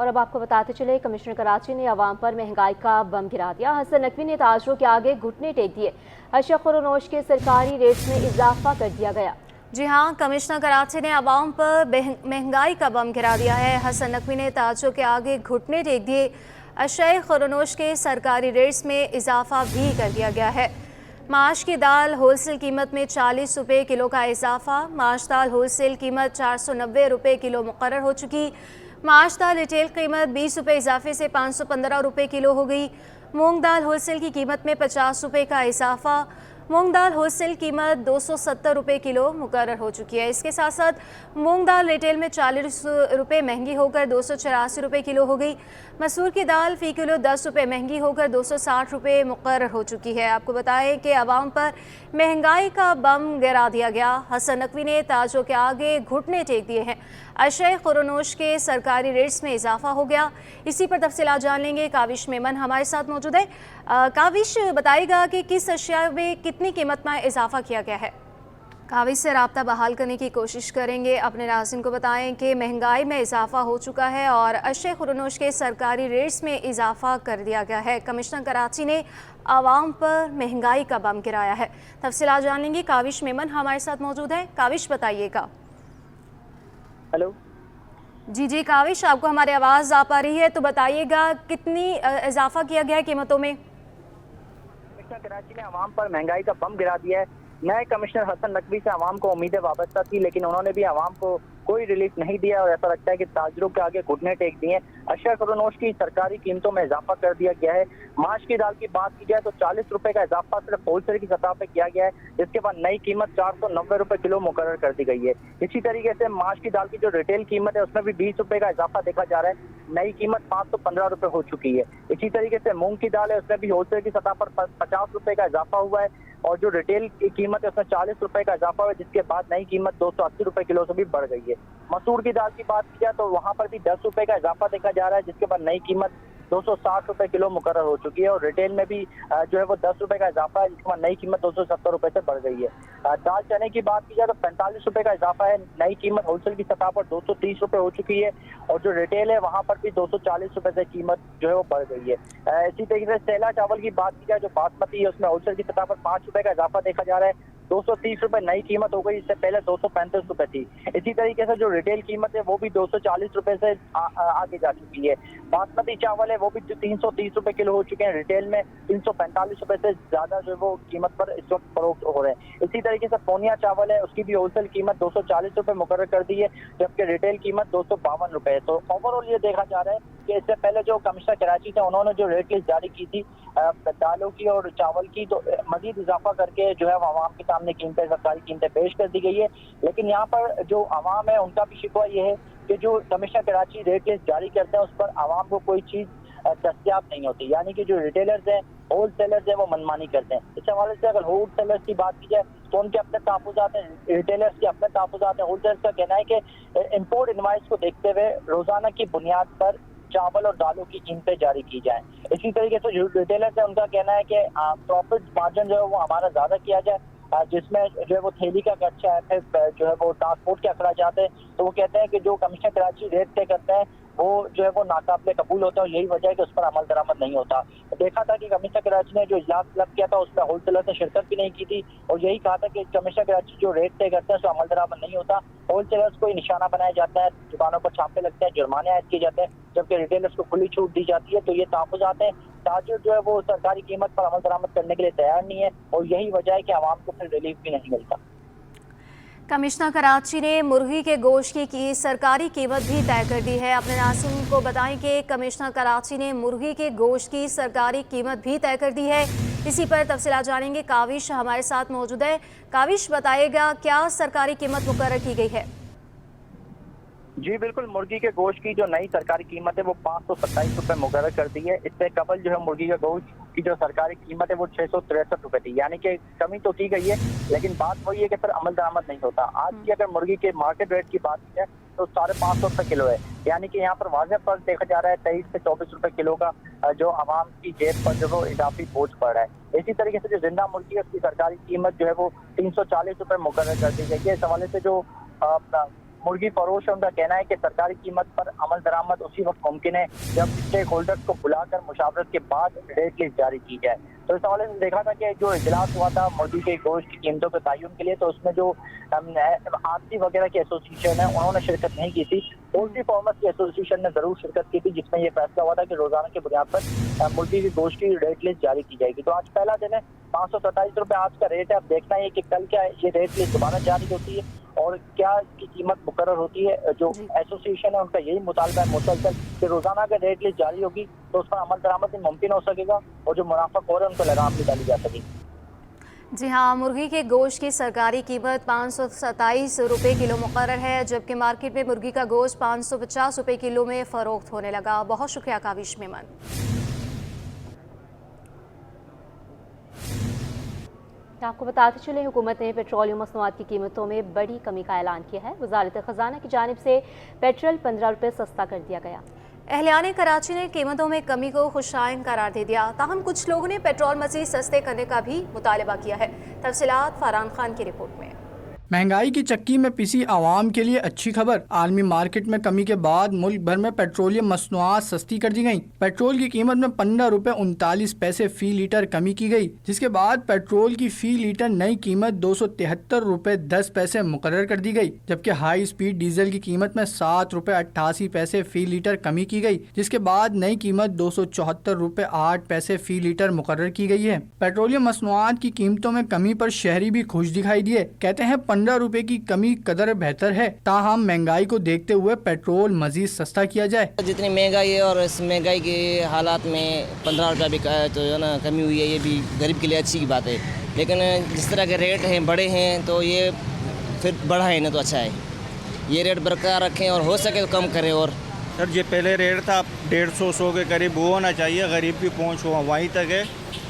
और अब आपको बताते चले, कमिश्नर कराची ने अवाम पर महंगाई का बम गिरा दिया। हसन नकवी ने ताजरों के आगे घुटने टेक दिए। अशक और नोश के सरकारी रेट्स में इजाफा कर दिया गया। जी हाँ, कमिश्नर कराची ने अवाम पर महंगाई का बम गिरा दिया है। हसन नकवी ने ताजरों के आगे घुटने टेक दिए। अशय खुरनोश के सरकारी रेट्स में इजाफा भी कर दिया गया है। माश की दाल होलसेल कीमत में 40 रुपये किलो का इजाफा। माश दाल होलसेल कीमत 490 रुपये किलो मुकर्रर हो चुकी। माश दाल रिटेल कीमत 20 रुपये इजाफे से 515 रुपये किलो हो गई। मूंग दाल होलसेल की कीमत में 50 रुपये का इजाफा। मूंग दाल होलसेल कीमत 270 रुपये किलो मुकर्रर हो चुकी है। इसके साथ साथ मूंग दाल रिटेल में 40 रुपये महंगी होकर 284 रुपये किलो हो गई। मसूर की दाल फ़ी किलो 10 रुपये महंगी होकर 260 रुपये मुकर्रर हो चुकी है। आपको बताएं कि अवाम पर महंगाई का बम गिरा दिया गया। हसन नकवी ने ताजों के आगे घुटने टेक दिए हैं। अशय खुरनोश के सरकारी रेट्स में इजाफा हो गया। इसी पर तफसीलात जान लेंगे। काविश मेमन हमारे साथ मौजूद है। काविश, बताएगा कि किस अशिया में कितनी कीमत में इजाफा किया गया है। काविश से राब्ता बहाल करने की कोशिश करेंगे। अपने नाज़रीन को बताएं कि महंगाई में इजाफा हो चुका है और अशय खुरनोश के सरकारी रेट्स में इजाफा कर दिया गया है। कमिश्नर कराची ने आवाम पर महंगाई का बम गिराया है। तफसीलात जान लेंगे। काविश मेमन हमारे साथ मौजूद है। काविश, बताइएगा। हेलो जी काविश, आपको हमारी आवाज़ आ पा रही है तो बताइएगा कितनी इजाफा किया गया है कीमतों में। कमिश्नर कराची ने अवाम पर महंगाई का बम गिरा दिया है। नए कमिश्नर हसन नकवी से अवाम को उम्मीदें वाबस्ता थी, लेकिन उन्होंने भी अवाम को कोई रिलीफ नहीं दिया और ऐसा लगता है कि ताजरों के आगे घुटने टेक दिए। अशय खुरनोश की सरकारी कीमतों में इजाफा कर दिया गया है। माश की दाल की बात की जाए तो 40 रुपए का इजाफा सिर्फ होलसेल की सतह पर किया गया है, जिसके बाद नई कीमत 490 रुपए किलो मुकर्रर कर दी गई है। इसी तरीके से माश की दाल की जो रिटेल कीमत है उसमें भी 20 रुपए का इजाफा देखा जा रहा है। नई कीमत 515 रुपए हो चुकी है। इसी तरीके से मूंग की दाल है उसमें भी होलसेल की सतह पर 50 रुपए का इजाफा हुआ है और जो रिटेल की कीमत है उसमें 40 रुपए का इजाफा हुआ है, जिसके बाद नई कीमत 280 रुपए किलो से भी बढ़ गई है। मसूर की दाल की बात की जाए तो वहां पर भी 10 रुपए का इजाफा देखा जा रहा है, जिसके बाद नई कीमत 260 रुपए किलो मुकर्रर हो चुकी है और रिटेल में भी जो है वो 10 रुपए का इजाफा है, जिसके बाद नई कीमत 270 रुपए से बढ़ गई है। दाल चने की बात की जाए तो 45 रुपए का इजाफा है। नई कीमत होलसेल की सतह पर 230 रुपए हो चुकी है और जो रिटेल है वहां पर भी 240 रुपए से कीमत जो है वो बढ़ गई है। इसी तरीके से सेला चावल की बात की जाए जो बासमती है उसमें होलसेल की सतह पर 5 रुपए का इजाफा देखा जा रहा है। 230 रुपए नई कीमत हो गई, इससे पहले 235 रुपए थी। इसी तरीके से जो रिटेल कीमत है वो भी 240 रुपए से आगे जा चुकी है। बासमती चावल है वो भी 330 रुपए किलो हो चुके हैं। रिटेल में 345 रुपए से ज्यादा जो वो कीमत पर इस वक्त फरोख्त हो रहे हैं। इसी तरीके से पोनिया चावल है उसकी भी होलसेल कीमत 240 रुपए मुकर्रर कर दी है, जबकि रिटेल कीमत 252 रुपए है। तो ओवरऑल ये देखा जा रहा है कि इससे पहले जो कमिश्नर कराची थे उन्होंने जो रेट लिस्ट जारी की थी दालों की और चावल की, तो मजीद इजाफा करके जो है वो आवाम के सामने कीमतें, सरकारी कीमतें पेश कर दी गई है। लेकिन यहाँ पर जो आवाम है उनका भी शिकवा ये है कि जो कमिश्नर कराची रेट लिस्ट जारी करते हैं उस पर आवाम को कोई चीज दस्तियाब नहीं होती, यानी कि जो रिटेलर्स हैं, होल सेलर्स हैं, वो मनमानी करते हैं। इस हवाले से अगर होल सेलर्स की बात की जाए तो उनके अपने तहफुजात हैं, रिटेलर्स के अपने तहफुजात हैं। होल सेलर्स का कहना है कि इम्पोर्ट इनवाइस को देखते हुए रोजाना की बुनियाद पर चावल और दालों की कीमतें जारी की जाए। इसी तरीके से जो रिटेलर्स है उनका कहना है कि प्रॉफिट मार्जिन जो है वो हमारा ज्यादा किया जाए, जिसमें जो है वो थैली का खर्चा है, फिर जो है वो ट्रांसपोर्ट के अखराजात है। तो वो कहते हैं कि जो कमिश्नर कराची रेट तय करते हैं वो जो है वो नाकाबिले कबूल होता है और यही वजह है कि उस पर अमल दरामद नहीं होता। देखा था कि कमिश्नर कराची ने जो इजलास क्लब किया था उसमें होलसेलर ने शिरकत भी नहीं की थी और यही कहा था कि कमिश्नर कराची जो रेट तय करते हैं उसमें अमल दरामद नहीं होता। होलसेलर्स को निशाना बनाया जाता है, दुकानों पर छापे लगते हैं, जुर्माने आयद किए जाते हैं, जबकि रिटेलर्स को खुली छूट दी जाती है। तो ये तहफुजात हैं, ताजिर जो है वो सरकारी कीमत पर अमल दरामद करने के लिए तैयार नहीं है और यही वजह है कि आवाम को फिर रिलीफ भी नहीं मिलता। कमिश्नर कराची ने मुर्गी के गोश्त की सरकारी कीमत भी तय कर दी है। अपने नाज़रीन को बताएं कि कमिश्नर कराची ने मुर्गी के गोश्त की सरकारी कीमत भी तय कर दी है। इसी पर तफसीलात जानेंगे। काविश हमारे साथ मौजूद है। काविश, बताइएगा क्या सरकारी कीमत मुकर्रर की गई है। जी बिल्कुल, मुर्गी के गोश्त की जो नई सरकारी कीमत है वो 527 रुपए मुकर्रर कर दी है। इससे कबल जो है मुर्गी के गोश्त की जो सरकारी कीमत है वो 663 रुपए थी, यानी कि कमी तो की गई है लेकिन बात वही है कि फिर अमल दरामद नहीं होता। आज की अगर मुर्गी के मार्केट रेट की बात की जाए तो 550 रुपए किलो है, यानी कि यहाँ पर वाज़ेह फर्क देखा जा रहा है 23 से 24 रुपए किलो का जो आवाम की जेब पर जो वो इजाफी बोझ पड़ रहा है। इसी तरीके से जो जिंदा मुर्गी है उसकी सरकारी कीमत जो है वो 340 रुपए मुकर्रर कर दी गई है। इस हवाले से जो मुर्गी फरोश है, उनका कहना है कि सरकारी कीमत पर अमल दरामद उसी वक्त मुमकिन है जब स्टेक होल्डर्स को बुलाकर मुशावरत के बाद रेट लिस्ट जारी की जाए। तो इस हवाले से देखा था कि जो इजलास हुआ था मुर्गी के गोश्त की कीमतों के तयन के लिए, तो उसमें जो आरती वगैरह की एसोसिएशन है उन्होंने शिरकत नहीं की थी। पोल्ट्री फार्मर्स की एसोसिएशन ने जरूर शिरकत की थी, जिसमें यह फैसला हुआ था कि रोजाना की बुनियाद पर मुर्गी की गोश्त की रेट लिस्ट जारी की जाएगी। तो आज पहला दिन है, 527 रुपये आज का रेट है। अब देखना है कि कल क्या ये रेट लिस्ट दोबारा जारी होती है और क्या इसकी कीमत मुकर्रर होती है। जो एसोसिएशन है उनका यही मुतालबा है मुसलसल कि रोजाना अगर रेट लिस्ट जारी होगी तो उस पर अमल दरामद मुमकिन हो सकेगा और जो मुनाफाखोर है उनको लगाम भी डाली जा सकेगी। जी हाँ, मुर्गी के गोश्त की सरकारी कीमत 527 रुपये किलो मुकर्रर है, जबकि मार्केट में मुर्गी का गोश्त 550 रुपये किलो में फ़रोख्त होने लगा। बहुत शुक्रिया काविश मेमन। आपको बताते चले, हुकूमत ने पेट्रोलियम मसनूआत की कीमतों में बड़ी कमी का ऐलान किया है। वजारत खजाना की जानिब से पेट्रोल 15 रुपये सस्ता कर दिया गया। अहलियान कराची ने कीमतों में कमी को खुशाइन करार दे दिया। ताहम कुछ लोगों ने पेट्रोल मज़ीद सस्ते करने का भी मुतालबा किया है। तफसीलात फरहान खान की रिपोर्ट में। महंगाई की चक्की में पिसी आवाम के लिए अच्छी खबर। आलमी मार्केट में कमी के बाद मुल्क भर में पेट्रोलियम मसनूआत सस्ती कर दी गई। पेट्रोल की कीमत में 15 रुपये 39 पैसे फी लीटर कमी की गई, जिसके बाद पेट्रोल की फी लीटर नई कीमत 273 रुपये 10 पैसे मुकर्रर कर दी गई, जबकि हाई स्पीड डीजल की कीमत में 7 रुपये 88 पैसे फी लीटर कमी की गई, जिसके बाद नई कीमत 274 रुपये 8 पैसे फी लीटर मुकर्रर की गई है। पेट्रोलियम मसनूआत की कीमतों में कमी पर शहरी भी खुश दिखाई दिए। कहते हैं 15 रुपए की कमी कदर बेहतर है, ताहम महंगाई को देखते हुए पेट्रोल मजीद सस्ता किया जाए। जितनी महंगाई है और इस महंगाई के हालात में 15 रुपया भी तो है ना कमी हुई है, ये भी गरीब के लिए अच्छी की बात है। लेकिन जिस तरह के रेट हैं बड़े हैं तो ये फिर बढ़ा है ना तो अच्छा है, ये रेट बरकरार रखें और हो सके तो कम करें। और सर ये पहले रेट था 150 के करीब वो होना चाहिए, गरीब की पहुंच हो वहीं तक है।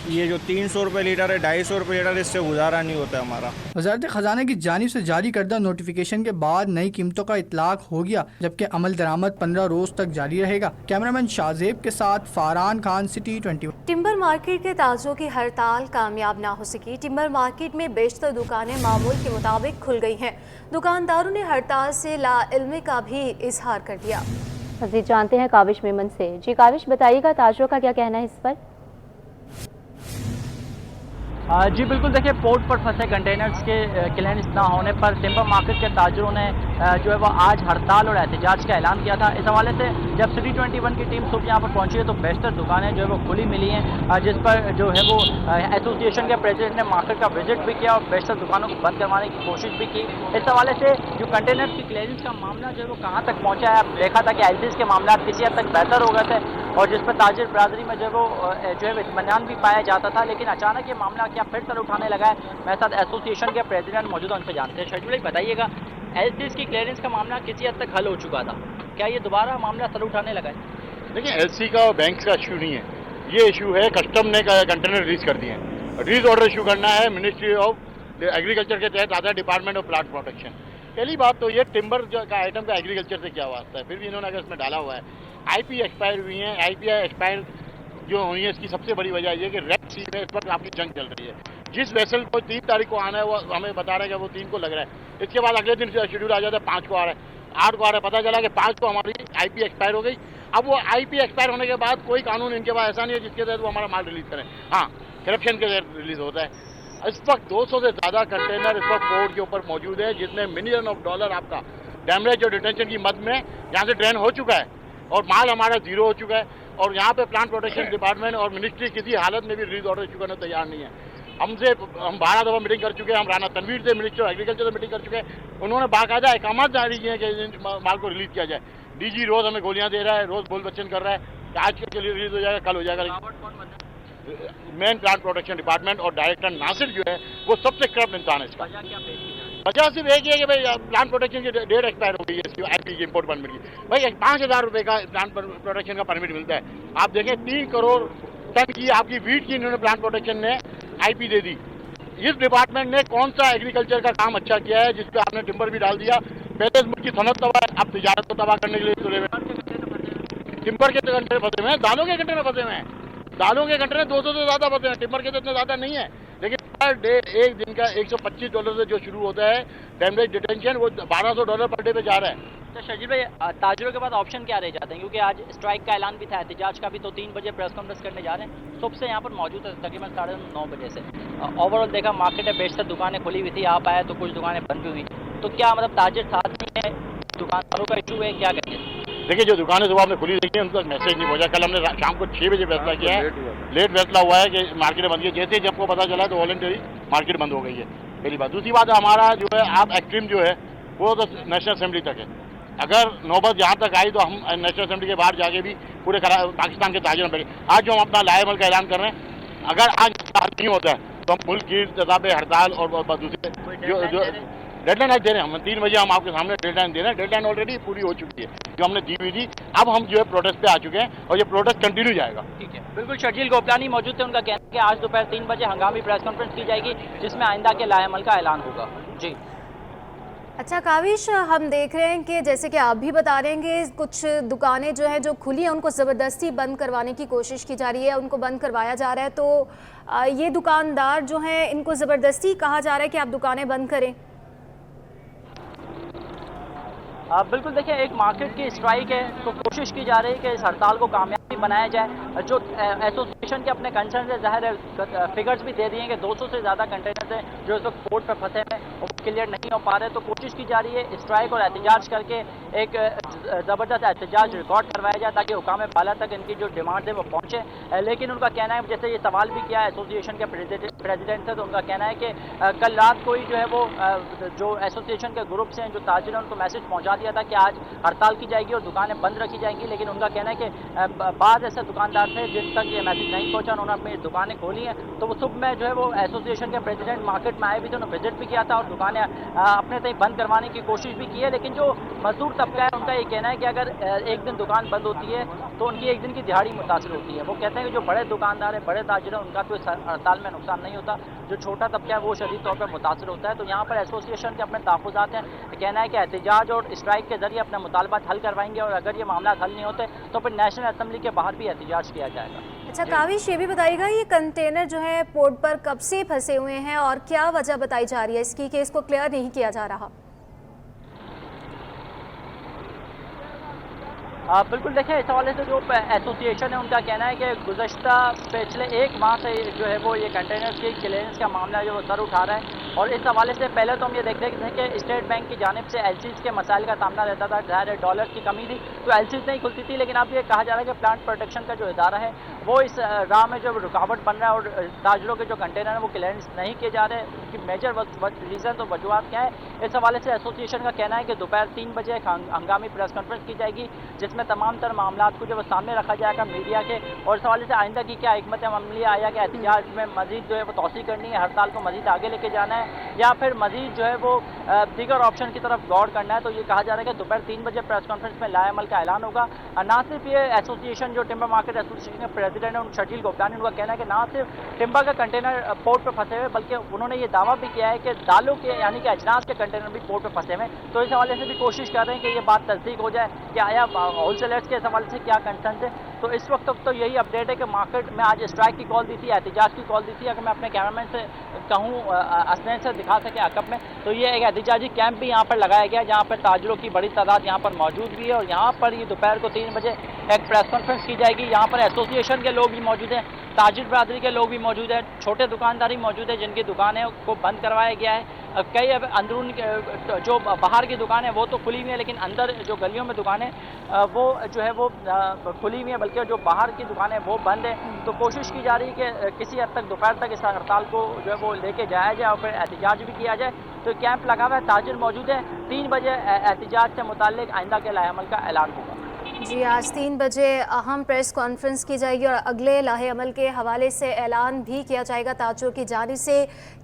ये जो 300 रुपये लीटर है, 250 रुपये लीटर, इससे गुजारा नहीं होता हमारा। वजारत खजाना की जानिब से जारी करदा नोटिफिकेशन के बाद नई कीमतों का इतलाक हो गया, जबकि अमल दरामद 15 रोज तक जारी रहेगा। कैमरामैन शाहजेब के साथ Farhan Khan, city 21। Timber market के ताजरों की हड़ताल कामयाब ना हो सकी। टिम्बर मार्केट में बेशतर दुकानें मामूल के मुताबिक खुल गई हैं। दुकानदारों ने हड़ताल से लाइल्मी का भी इजहार कर दिया। मज़ीद जानते हैं काविश मेमन से। जी काविश, बताइएगा ताजरों का क्या कहना है इस पर? जी बिल्कुल, देखिए पोर्ट पर फंसे कंटेनर्स के क्लियरेंस ना होने पर टिम्बर मार्केट के ताजरों ने जो है वो आज हड़ताल और एहतजाज का ऐलान किया था। इस हवाले से जब सिटी 21 की टीम सुबह यहाँ पर पहुंची है तो बेशतर दुकानें जो है वो खुली मिली हैं, जिस पर जो है वो एसोसिएशन के प्रेसिडेंट ने मार्केट का विजिट भी किया और बेशतर दुकानों को बंद करवाने की कोशिश भी की। इस हवाले से जो कंटेनर्स की क्लियरेंस का मामला जो है वो कहाँ तक पहुँचा है, देखा था कि एलसीज के मामला किसी हद तक बेहतर हो गए थे और जिस पर ताजिर बरादरी में जो है इत्मीनान भी पाया जाता था, लेकिन अचानक ये मामला क्या फिर सर उठाने लगा है। मेरे साथ एसोसिएशन के प्रेसिडेंट मौजूद, उनसे जानते हैं। शेड्यूल बताइएगा, एलसीज की क्लियरेंस का मामला किसी हद तक हल हो चुका था, क्या ये दोबारा मामला सर उठाने लगा है? देखिए, एलसी का और बैंक का इशू नहीं है, ये इशू है कस्टम ने कंटेनर रिलीज कर दिए हैं। रिलीज ऑर्डर इशू करना है मिनिस्ट्री ऑफ एग्रीकल्चर के तहत आता है डिपार्टमेंट ऑफ प्लांट प्रोटेक्शन। पहली बात तो ये टिम्बर का आइटम का एग्रीकल्चर से क्या वास्ता है, फिर भी इन्होंने अगर इसमें डाला हुआ है। आईपी एक्सपायर हुई है, आईपी एक्सपायर जो हुई है इसकी सबसे बड़ी वजह ये कि रेड सी में इस वक्त आपकी जंग चल रही है। जिस वेसल को 3 तारीख को आना है वो हमें बता रहा है कि वो 3 को लग रहा है, इसके बाद अगले दिन शेड्यूल आ जाता है 5 को आ रहा है, 8 को आ रहा है। पता चला कि 5 को हमारी आईपी एक्सपायर हो गई। अब वो आईपी एक्सपायर होने के बाद कोई कानून इनके पास ऐसा नहीं है जिसके तहत वो हमारा माल रिलीज करें। हाँ, करप्शन के तहत रिलीज होता है। इस वक्त 200 से ज़्यादा कंटेनर इस वक्त पोर्ट के ऊपर मौजूद है, जिसमें $1,000,000 आपका डैमेज और डिटेंशन की मद में यहाँ से ड्रेन हो चुका है और माल हमारा जीरो हो चुका है। और यहाँ पे प्लांट प्रोटेक्शन डिपार्टमेंट और मिनिस्ट्री किसी हालत में भी रिलीज ऑर्डर इशू करने तैयार नहीं है। हम 12 दफ़ा मीटिंग कर चुके हैं, हम राना तनवीर से मिनिस्टर ऑफ एग्रीकल्चर से मीटिंग कर चुके हैं। उन्होंने बाकायदा अहकाम जारी किए हैं कि माल को रिलीज किया जाए। डीजी रोज़ हमें गोलियां दे रहा है, रोज़ बोल बच्चन कर रहा है कि आज के लिए रिलीज हो जाएगा, कल हो जाएगा। मेन प्लांट प्रोटेक्शन डिपार्टमेंट और डायरेक्टर नासिर जो है वो सबसे करप्ट इंसान है। इसका वजह सिर्फ एक ही है कि भाई प्लांट प्रोटेक्शन की डेट एक्सपायर हो गई है इसकी आईपी की इम्पोर्ट परमिट की। भाई 5,000 रुपये का प्लांट प्रोटेक्शन का परमिट मिलता है। आप देखें 3 करोड़ टन की आपकी वीट की इन्होंने प्लांट प्रोटेक्शन ने आईपी दे दी। इस डिपार्टमेंट ने कौन सा एग्रीकल्चर का काम अच्छा किया है जिसपे आपने टिम्बर भी डाल दिया। पहले इस मुल्क की सनत तबाह है, अब तिजारत को तबाह करने के लिए तुले हुए। टिम्बर के कंटेनर फंसे हुए हैं, दालों के कंटेनर फंसे हुए हैं। दालों के कंटेनर 200 से ज़्यादा फंसे हैं, टिम्बर के तो इतने ज़्यादा नहीं है। लेकिन पर डे एक दिन का $125 से जो शुरू होता है टेम्परेचर डिटेंशन, वो $1200 पर डे पे जा रहा है। तो शर्जील भाई, ताजरों के बाद ऑप्शन क्या रह जाते हैं, क्योंकि आज स्ट्राइक का ऐलान भी था, एहतजाज का भी, तो 3 बजे प्रेस कॉन्फ्रेंस करने जा रहे हैं। सुबह से यहाँ पर मौजूद है तकरीबन 9:30 बजे से। ओवरऑल देखा मार्केट है, बेशतर दुकानें खुली हुई थी, आप आए तो कुछ दुकानें बंद भी हुई। तो क्या मतलब ताजिर साथ नहीं है, दुकानदारों का इशू है, क्या कहेंगे? देखिए, जो दुकानें सुबह हमने खुली देखी है उन तक मैसेज नहीं पहुंचा। कल हमने शाम को 6 बजे फैसला किया है, लेट फैसला हुआ है कि मार्केट बंद की। जैसे ही सबको पता चला तो वॉलंटरी मार्केट बंद हो गई है, पहली बात। दूसरी बात, हमारा जो है आप एक्सट्रीम जो है वो तो नेशनल असेंबली तक है। अगर नौबत यहाँ तक आई तो हम नेशनल असेंबली के बाहर जाके भी पूरे पाकिस्तान के ताजिर में बैठे। आज जो हम अपना लाएमल का ऐलान कर रहे हैं, अगर आज नहीं होता है तो हम मुल्क की तजाब हड़ताल और दूसरे जो डेडलाइन आज दे रहे हैं। हम 3 बजे हम आपके सामने डेडलाइन दे रहे हैं। डेडलाइन ऑलरेडी पूरी हो चुकी है जो हमने दी हुई थी। अब हम जो है प्रोटेस्ट पे आ चुके हैं और ये प्रोटेस्ट कंटिन्यू जाएगा। ठीक है, बिल्कुल। शर्जील गोपलानी मौजूद थे, उनका कहना है कि आज दोपहर 3 बजे हंगामी प्रेस कॉन्फ्रेंस की जाएगी जिसमें आइंदा के लाएमल का ऐलान होगा। जी अच्छा काविश, हम देख रहे हैं कि जैसे कि आप भी बता रहे हैं कि कुछ दुकानें जो हैं जो खुली हैं उनको ज़बरदस्ती बंद करवाने की कोशिश की जा रही है, उनको बंद करवाया जा रहा है। तो ये दुकानदार जो हैं इनको ज़बरदस्ती कहा जा रहा है कि आप दुकानें बंद करें। बिल्कुल, देखिए एक मार्केट की स्ट्राइक है तो कोशिश की जा रही है कि इस हड़ताल को कामयाबी बनाया जाए। जो एसोसिएशन के अपने कंसर्न से ज़ाहिर है फिगर्स भी दे दिए हैं कि 200 से ज़्यादा कंटेनर्स हैं जो इस वक्त पोर्ट पर फंसे हैं और क्लियर नहीं हो पा रहे। तो कोशिश की जा रही है स्ट्राइक और एहतजाज करके एक ज़बरदस्त एहतजाज रिकॉर्ड करवाया जाए ताकि हुकाम बाला तक इनकी जो डिमांड है वो पहुँचे। लेकिन उनका कहना है, जैसे ये सवाल भी किया एसोसिएशन के प्रेसिडेंट से, तो उनका कहना है कि कल रात को ही जो है वो जो एसोसिएशन के ग्रुप्स हैं, जो ताजिर हैं, उनको मैसेज पहुँचा दिया था कि आज हड़ताल की जाएगी और दुकानें बंद रखी जाएंगी। लेकिन उनका कहना है कि बाद ऐसे दुकानदार थे जिन तक ये मैसेज नहीं पहुंचा, उन्होंने अपनी दुकानें खोली हैं। तो वो सुबह में जो है वो एसोसिएशन के प्रेसिडेंट मार्केट में आए भी थे, उन्होंने विजिट भी किया था और दुकानें अपने तक बंद करवाने की कोशिश भी की है। लेकिन जो मजदूर तबका है उनका ये कहना है कि अगर एक दिन दुकान बंद होती है तो उनकी एक दिन की दिहाड़ी मुतासर होती है। वो कहते हैं कि जो बड़े दुकानदार हैं, बड़े ताजिर हैं, उनका तो इस हड़ताल में नुकसान नहीं होता, जो छोटा तबका है वो शदीद तौर पर मुतासर होता है। तो यहाँ पर एसोसिएशन के अपने तहफ़्फ़ुज़ात हैं, कहना है कि एहतजाज और स्ट्राइक के जरिए अपने मुतालबात हल करवाएंगे और अगर ये मामला हल नहीं होते तो फिर नेशनल असेंबली के बाहर भी एहतजाज किया जाएगा। अच्छा काविश, ये भी बताइएगा ये कंटेनर जो है पोर्ट पर कब से फंसे हुए हैं और क्या वजह बताई जा रही है इसकी कि इसको क्लियर नहीं किया जा रहा? बिल्कुल, देखिए इस हवाले से जो एसोसिएशन है उनका कहना है कि गुज़श्ता पिछले 1 माह से जो है वो ये कंटेनर्स की क्लियरेंस का मामला जो वो सर उठा रहा है। और इस हवाले से पहले तो हम ये देख रहे थे कि स्टेट बैंक की जानिब से एलसीज के मसाइल का सामना रहता था, ज़ाहिर डॉलर की कमी थी तो एलसीज नहीं खुलती थी। लेकिन अब ये कहा जा रहा है कि प्लांट प्रोटेक्शन का जो इदारा है वो इस राह में जो रुकावट बन रहा है और ताजरों के जो कंटेनर हैं वो क्लियरेंस नहीं किए जा रहे। उसकी मेजर रीज़न तो वजूहत क्या है, इस हवाले से एसोसिएशन का कहना है कि दोपहर 3 बजे एक हंगामी प्रेस कॉन्फ्रेंस की जाएगी जिसमें तमाम तर मामला को जो सामने रखा जाएगा मीडिया के। और इस हवाले से आइंदा की क्या हिकमत अमली आया कि एहतजाज में मजीद जो है वो तोसी करनी है, हड़ताल को मजीद आगे लेके जाना है या फिर मजीद जो है वो दीगर ऑप्शन की तरफ गौर करना है। तो ये कहा जा रहा है कि दोपहर 3 बजे प्रेस कॉन्फ्रेंस में लाएमल का ऐलान होगा। ना सिर्फ ये एसोसिएशन जो टिम्बर मार्केट एसोसिएशन के प्रेसिडेंट है शर्जील गोपलानी, उनका कहना है कि ना सिर्फ टिम्बर का कंटेनर पोर्ट पर फंसे हुए बल्कि उन्होंने ये दावा भी किया है कि दालों के यानी कि अजनास के कंटेनर भी पोर्ट पर फंसे हुए। तो इस हवाले से भी कोशिश कर रहे हैं कि ये बात तस्दीक हो जाए कि आया होलसेलर्स के हवाले से क्या कंसर्न थे। तो इस वक्त तक तो यही अपडेट है कि मार्केट में आज स्ट्राइक की कॉल दी थी, एहतजाज की कॉल दी थी। अगर मैं अपने कैमरामैन से कहूँ असनैन से दिखा सके अकब में, तो ये एक एहतजाजी कैंप भी यहाँ पर लगाया गया जहाँ पर ताजरों की बड़ी तादाद यहाँ पर मौजूद भी है। और यहाँ पर ये दोपहर को 3 बजे एक प्रेस कॉन्फ्रेंस की जाएगी। यहाँ पर एसोसिएशन के लोग भी मौजूद हैं, ताजिर बरादरी के लोग भी मौजूद हैं, छोटे दुकानदार ही मौजूद है जिनकी दुकानें को बंद करवाया गया है। कई अब अंदरून जो बाहर की दुकानें वो तो खुली हुई है लेकिन अंदर जो गलियों में दुकानें वो जो है वो खुली हुई है, बल्कि जो बाहर की दुकानें वो बंद है। तो कोशिश की जा रही है कि किसी हद तक दोपहर तक इस हड़ताल को जो है वो लेके जाया जाए और फिर एहतजाज भी किया जाए। तो कैंप लगा हुआ है, ताजिर मौजूद है। 3 बजे एहतजाज से मुताल्लिक आइंदा के लाहेअमल का ऐलान होगा। जी, आज 3 बजे अहम प्रेस कॉन्फ्रेंस की जाएगी और अगले लाहे अमल के हवाले से ऐलान भी किया जाएगा। ताजरों की जानिब से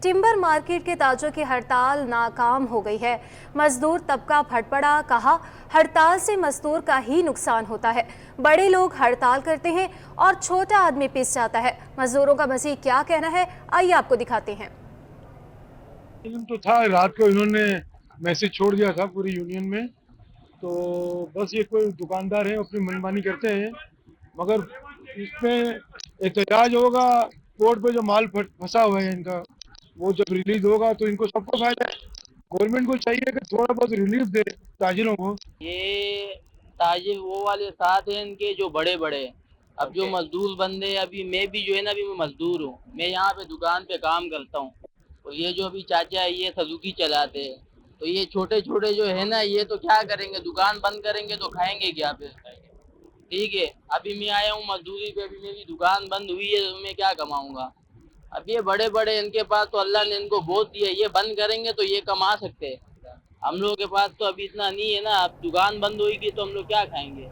टिम्बर मार्केट के ताजरों की हड़ताल नाकाम हो गई है। मजदूर तबका फट पड़ा, कहा हड़ताल से मजदूर का ही नुकसान होता है। बड़े लोग हड़ताल करते हैं और छोटा आदमी पिस जाता है। मजदूरों का मज़ीद क्या कहना है, आइए आपको दिखाते हैं। तो था रात को इन्होंने मैसेज छोड़ दिया था पूरी यूनियन में, तो बस ये कोई दुकानदार है अपनी मनमानी करते हैं, मगर इसमें एहतजाज होगा। पोर्ट पे जो माल फंसा हुआ है इनका, वो जब रिलीज होगा तो इनको सबको फायदा है। गवर्नमेंट को चाहिए कि थोड़ा बहुत रिलीफ दे ताजिरों को। ये ताजिर वो वाले साथ हैं इनके जो बड़े बड़े, अब जो मजदूर बंदे, अभी मैं भी जो है ना, अभी मैं मजदूर हूँ, मैं यहाँ पे दुकान पे काम करता हूँ, और ये जो अभी चाचा है ये सजुकी चलाते हैं, तो ये छोटे छोटे जो है ना, ये तो क्या करेंगे, दुकान बंद करेंगे तो खाएंगे क्या फिर? ठीक है, अभी मैं आया हूँ मजदूरी पे, अभी मेरी दुकान बंद हुई है तो मैं क्या कमाऊंगा? अब ये बड़े बड़े इनके पास तो अल्लाह ने इनको बहुत दिया, ये बंद करेंगे तो ये कमा सकते हैं, हम लोगों के पास तो अभी इतना नहीं है ना। अब दुकान बंद होगी तो हम लोग क्या खाएंगे?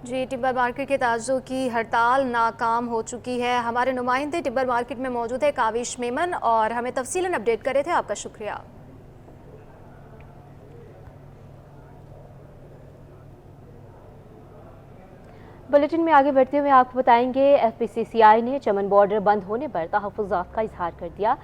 जी, टिब्बर मार्केट के ताजरों की हड़ताल नाकाम हो चुकी है। हमारे नुमाइंदे टिब्बर मार्केट में मौजूद है काविश मेमन और हमें तफसीलन अपडेट कर रहे थे। आपका शुक्रिया। बुलेटिन में आगे बढ़ते हुए आपको बताएंगे FPCCI ने चमन बॉर्डर बंद होने पर तहफ़्फ़ुज़ात का इजहार कर दिया।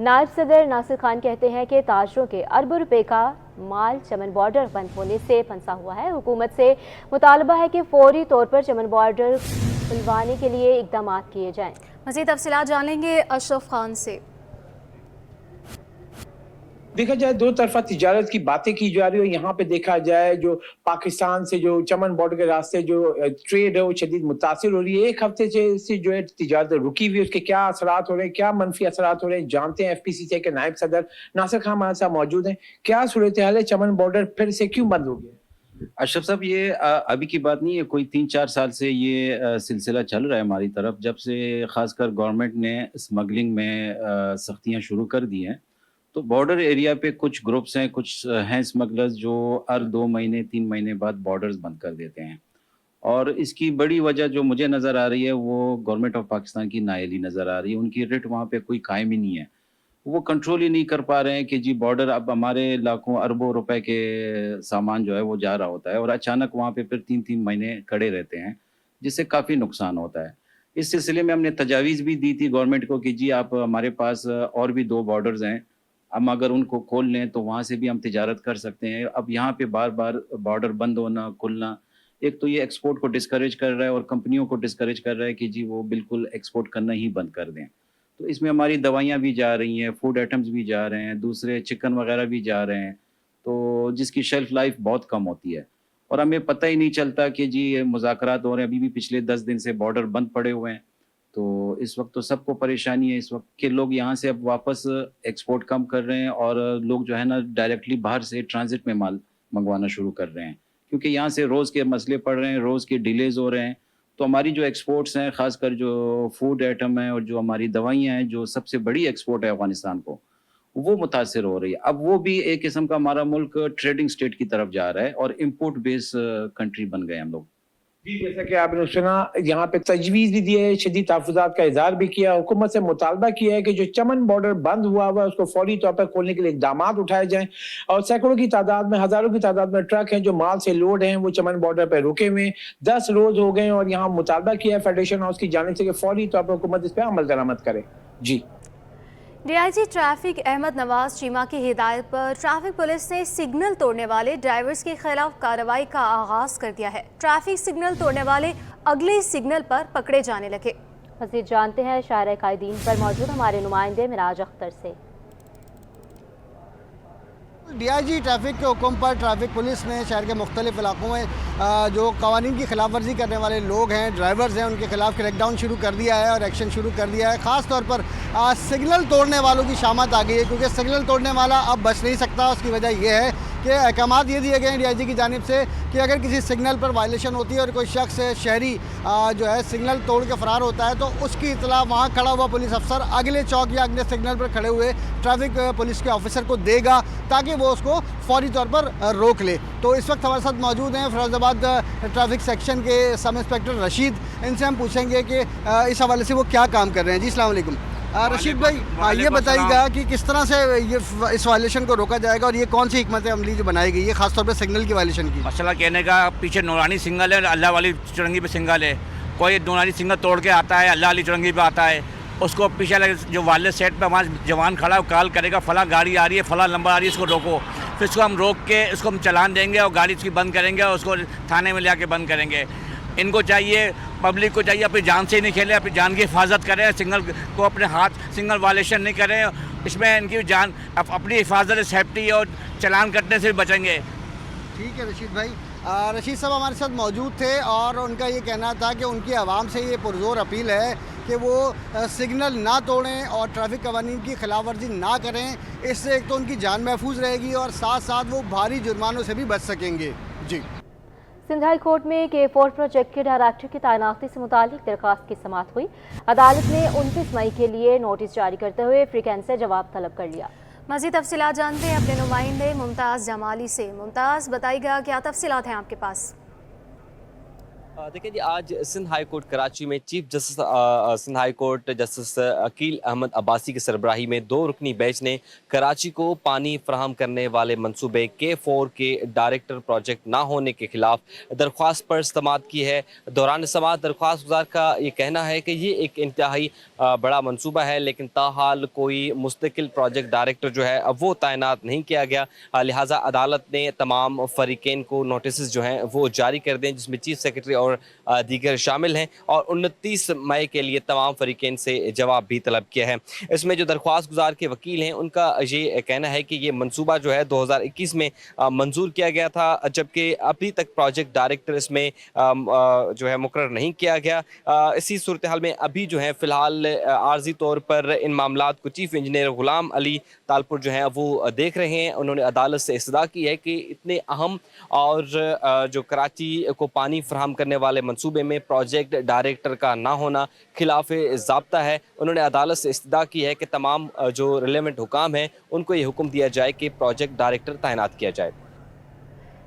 नायब सदर नासिर खान कहते हैं कि ताजरों के अरबों रुपए का माल चमन बॉर्डर बंद होने से फंसा हुआ है। हुकूमत से मुतालबा है कि फौरी तौर पर चमन बॉर्डर खुलवाने के लिए इक़दाम किए जाएँ। मज़ीद तफ़सीलात जानेंगे अशरफ खान से। देखा जाए दो तरफा तिजारत की बातें की जा रही है। यहाँ पे देखा जाए जो पाकिस्तान से जो चमन बॉर्डर के रास्ते जो ट्रेड है वो शदीद मुतासिर हो रही है। एक हफ्ते से जो है तिजारत रुकी हुई है, उसके क्या असरात हो रहे हैं, क्या मनफी असरात हो रहे हैं, जानते हैं। FPCCI के नायब सदर नासिर खान हमारे साथ मौजूद हैं। क्या सूरत हाल है, चमन बॉर्डर फिर से क्यों बंद हो गया? अशरफ साहब, ये अभी की बात नहीं है, कोई 3-4 साल से ये सिलसिला चल रहा है हमारी तरफ, जब से खासकर गवर्नमेंट ने स्मगलिंग में सख्तियां शुरू कर दी हैं। तो बॉर्डर एरिया पे कुछ ग्रुप्स हैं, कुछ हैं स्मगलर्स जो हर 2 महीने 3 महीने बाद बॉर्डर्स बंद कर देते हैं। और इसकी बड़ी वजह जो मुझे नज़र आ रही है वो गवर्नमेंट ऑफ पाकिस्तान की नाअहली नज़र आ रही है। उनकी रिट वहाँ पे कोई कायम ही नहीं है, वो कंट्रोल ही नहीं कर पा रहे हैं कि जी बॉर्डर, अब हमारे लाखों अरबों रुपए के सामान जो है वो जा रहा होता है और अचानक वहाँ पे फिर 3-3 महीने खड़े रहते हैं, जिससे काफ़ी नुकसान होता है। इस सिलसिले में हमने तजावीज़ भी दी थी गवर्नमेंट को कि जी आप, हमारे पास और भी 2 बॉर्डर्स हैं, हम अगर उनको खोल लें तो वहाँ से भी हम तिजारत कर सकते हैं। अब यहाँ पे बार बार बॉर्डर बंद होना, खुलना, एक तो ये एक्सपोर्ट को डिस्करेज कर रहा है और कंपनियों को डिस्करेज कर रहा है कि जी वो बिल्कुल एक्सपोर्ट करना ही बंद कर दें। तो इसमें हमारी दवाइयाँ भी जा रही हैं, फूड आइटम्स भी जा रहे हैं, दूसरे चिकन वगैरह भी जा रहे हैं, तो जिसकी शेल्फ लाइफ बहुत कम होती है और हमें पता ही नहीं चलता कि जी ये मुज़ाकरात हो रहे हैं। अभी भी पिछले 10 दिन से बॉर्डर बंद पड़े हुए हैं, तो इस वक्त तो सबको परेशानी है इस वक्त कि लोग यहाँ से अब वापस एक्सपोर्ट कम कर रहे हैं और लोग जो है ना डायरेक्टली बाहर से ट्रांजिट में माल मंगवाना शुरू कर रहे हैं, क्योंकि यहाँ से रोज़ के मसले पड़ रहे हैं, रोज़ के डिलेज हो रहे हैं। तो हमारी जो एक्सपोर्ट्स हैं, ख़ासकर जो फूड आइटम है और जो हमारी दवाइयाँ हैं, जो सबसे बड़ी एक्सपोर्ट है अफ़गानिस्तान को, वो मुतासिर हो रही है। अब वो भी एक किस्म का हमारा मुल्क ट्रेडिंग स्टेट की तरफ जा रहा है और इम्पोर्ट बेस्ड कंट्री बन गए हम लोग। जी, जैसा कि आपने सुना, यहाँ पे तजवीज़ भी दी है, शदीद तहफ़्फ़ुज़ात का इज़हार भी किया, हुकूमत से मुतालबा किया है कि जो चमन बॉर्डर बंद हुआ हुआ है उसको फौरी तौर पर खोलने के लिए इक़दाम उठाए जाएं। और सैकड़ों की तादाद में, हज़ारों की तादाद में ट्रक हैं जो माल से लोड हैं, वो चमन बॉर्डर पर रुके हुए हैं। 10 रोज़ हो गए और यहाँ मुतालबा किया है फेडरेशन हाउस की जानिब से कि फौरी तौर पर हुकूमत इस पर अमल दरामद करे। जी, DIG ट्रैफिक अहमद नवाज चीमा की हिदायत पर ट्रैफिक पुलिस ने सिग्नल तोड़ने वाले ड्राइवर्स के खिलाफ कार्रवाई का आगाज कर दिया है। ट्रैफिक सिग्नल तोड़ने वाले अगले सिग्नल पर पकड़े जाने लगे। मज़ीद जानते हैं शायरा कायदीन पर मौजूद हमारे नुमाइंदे मिराज अख्तर से। DIG ट्रैफिक के हुक्म पर ट्रैफिक पुलिस ने शहर के मुख्तलिफ इलाकों में जो कवानीन की खिलाफ वर्जी करने वाले लोग हैं, ड्राइवर्स हैं, उनके खिलाफ क्रैकडाउन शुरू कर दिया है और एक्शन शुरू कर दिया है। ख़ास तौर पर सिग्नल तोड़ने वालों की शामत आ गई है, क्योंकि सिग्नल तोड़ने वाला अब बच नहीं सकता। उसकी वजह यह है कि अहकामात ये दिए गए हैं DIG की जानिब से कि अगर किसी सिग्नल पर वायलेशन होती है और कोई शख्स शहरी जो है सिग्नल तोड़ के फ़रार होता है, तो उसकी इतला वहाँ खड़ा हुआ पुलिस अफसर अगले चौक या अगले सिग्नल पर खड़े हुए ट्रैफिक पुलिस के ऑफिसर को देगा, ताकि वो उसको फौरी तौर पर रोक ले। तो इस वक्त हमारे साथ मौजूद हैं फिरोज़ाबाद ट्रैफिक सेक्शन के सब इंस्पेक्टर रशीद। इनसे हम पूछेंगे कि इस हवाले से वो क्या काम कर रहे हैं। जी, अस्सलाम वालेकुम रशीद भाई, ये बताइएगा कि किस तरह से ये इस वायलेशन को रोका जाएगा और ये कौन सी हिकमत अमली जो बनाई गई है खासतौर पर सिग्नल की वायलेशन की? मसला कहने का, पीछे नूरानी सिग्नल है, अल्लाह वाली चुरंगी पे सिग्नल है। कोई नूरानी सिग्नल तोड़ के आता है, अल्लाह वाली चुरंगी पे आता है, उसको पीछे जो वाले सेट पे हमारा जवान खड़ा है, कॉल करेगा फला गाड़ी आ रही है, फला नंबर आ रही है, इसको रोको। फिर इसको हम रोक के उसको हम चलान देंगे और गाड़ी उसकी बंद करेंगे और उसको थाने में ले आके बंद करेंगे। इनको चाहिए, पब्लिक को चाहिए अपनी जान से ही नहीं खेले, अपनी जान की हिफाजत करें, सिग्नल को अपने हाथ, सिग्नल वायलेशन नहीं करें, इसमें इनकी जान अपनी हिफाजत सेफ्टी और चालान कटने से भी बचेंगे। ठीक है रशीद भाई। रशीद साहब हमारे साथ मौजूद थे और उनका ये कहना था कि उनकी आवाम से ये पुरजोर अपील है कि वो सिग्नल ना तोड़ें और ट्रैफिक कवानीन की खिलाफ वर्जी ना करें। इससे एक तो उनकी जान महफूज रहेगी और साथ साथ वो भारी जुर्मानों से भी बच सकेंगे। जी। सिंध हाई कोर्ट में K4 प्रोजेक्ट के डायरेक्टर की तैनाती से मुतालिक दरख्वास्त की समाअत हुई। अदालत ने 29 मई के लिए नोटिस जारी करते हुए फ्रीकैंस से जवाब तलब कर लिया। मज़ीद तफसीलात जानते हैं अपने नुमाइंदे मुमताज़ जमाली से। मुमताज़, बताइएगा क्या तफसीलात हैं आपके पास? देखिए जी, आज सिंध हाई कोर्ट कराची में chief justice Sindh high court justice Aqeel Ahmed Abbasi की सरबराही में 2 रुकनी बेंच ने कराची को पानी फराहम करने वाले मंसूबे K4 के डायरेक्टर प्रोजेक्ट ना होने के खिलाफ दरख्वास्त पर समाअत की है। दौरान समाअत दरख्वास्त गुजार का ये कहना है कि ये एक इंतहाई बड़ा मंसूबा है, लेकिन ताहाल कोई मुस्तकिल प्रोजेक्ट डायरेक्टर जो है अब वो तैनात नहीं किया गया। लिहाजा अदालत ने तमाम फरीकेन को नोटिस जो हैं वो जारी कर दें, जिसमें चीफ सेक्रेटरी और दीगर शामिल हैं, और 29 मई के लिए तमाम फरीकेन से जवाब भी तलब किया है। इसमें जो दरख्वास्त गुजार के वकील हैं उनका ये कहना है कि ये मंसूबा जो है 2021 में मंजूर किया गया था, जबकि अभी तक प्रोजेक्ट डायरेक्टर इसमें जो है मुकर्रर नहीं किया गया। इसी सूरत हाल में अभी जो है फ़िलहाल आर्जी तौर पर इन मामलात को चीफ इंजीनियर गुलाम अली तालपुर जो हैं वो देख रहे हैं। उन्होंने अदालत से इस्तदा की है कि इतने अहम और जो कराची को पानी फराहम करने वाले मंसूबे में प्रोजेक्ट डायरेक्टर का ना होना खिलाफ ज़ाब्ता है। उन्होंने अदालत से इस्तदा की है कि तमाम जो रिलेवेंट हुकाम हैं उनको ये हुक्म दिया जाए कि प्रोजेक्ट डायरेक्टर तैनात किया जाए।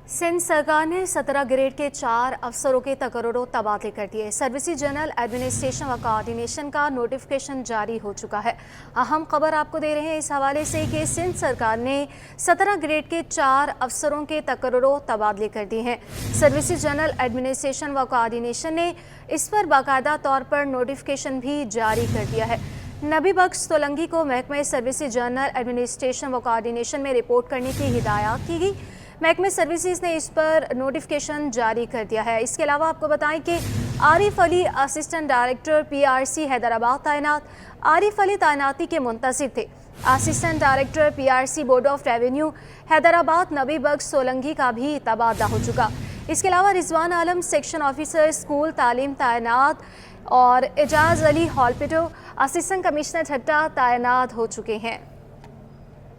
सिंध सरकार ने 17 ग्रेड के 4 अफसरों के तकर्रुरों तबादले कर दिए। सर्विस जनरल एडमिनिस्ट्रेशन व कोऑर्डिनेशन का नोटिफिकेशन जारी हो चुका है। अहम खबर आपको दे रहे हैं इस हवाले से कि सिंध सरकार ने 17 ग्रेड के 4 अफसरों के तकर्रुरों तबादले कर दिए हैं। सर्विस जनरल एडमिनिस्ट्रेशन व कोऑर्डिनेशन ने इस पर बाकायदा तौर पर नोटिफिकेशन भी जारी कर दिया है। नबी बख्श सोलंकी को महकमे सर्विस जनरल एडमिनिस्ट्रेशन व कोऑर्डिनेशन में रिपोर्ट करने की हिदायत की गई। महकमे सर्विसेज ने इस पर नोटिफिकेशन जारी कर दिया है। इसके अलावा आपको बताएं कि Arif Ali assistant director PRC Hyderabad तैनात। आरिफ अली तैनाती के मुंतज़िर थे। Assistant director PRC board of revenue Hyderabad नबी बख्श सोलंकी का भी तबादला हो चुका। इसके अलावा रिजवान आलम सेक्शन ऑफिसर स्कूल तालीम तैनात और एजाज अली हॉलपिटो असिस्टेंट कमिश्नर ठट्टा तैनात हो चुके हैं।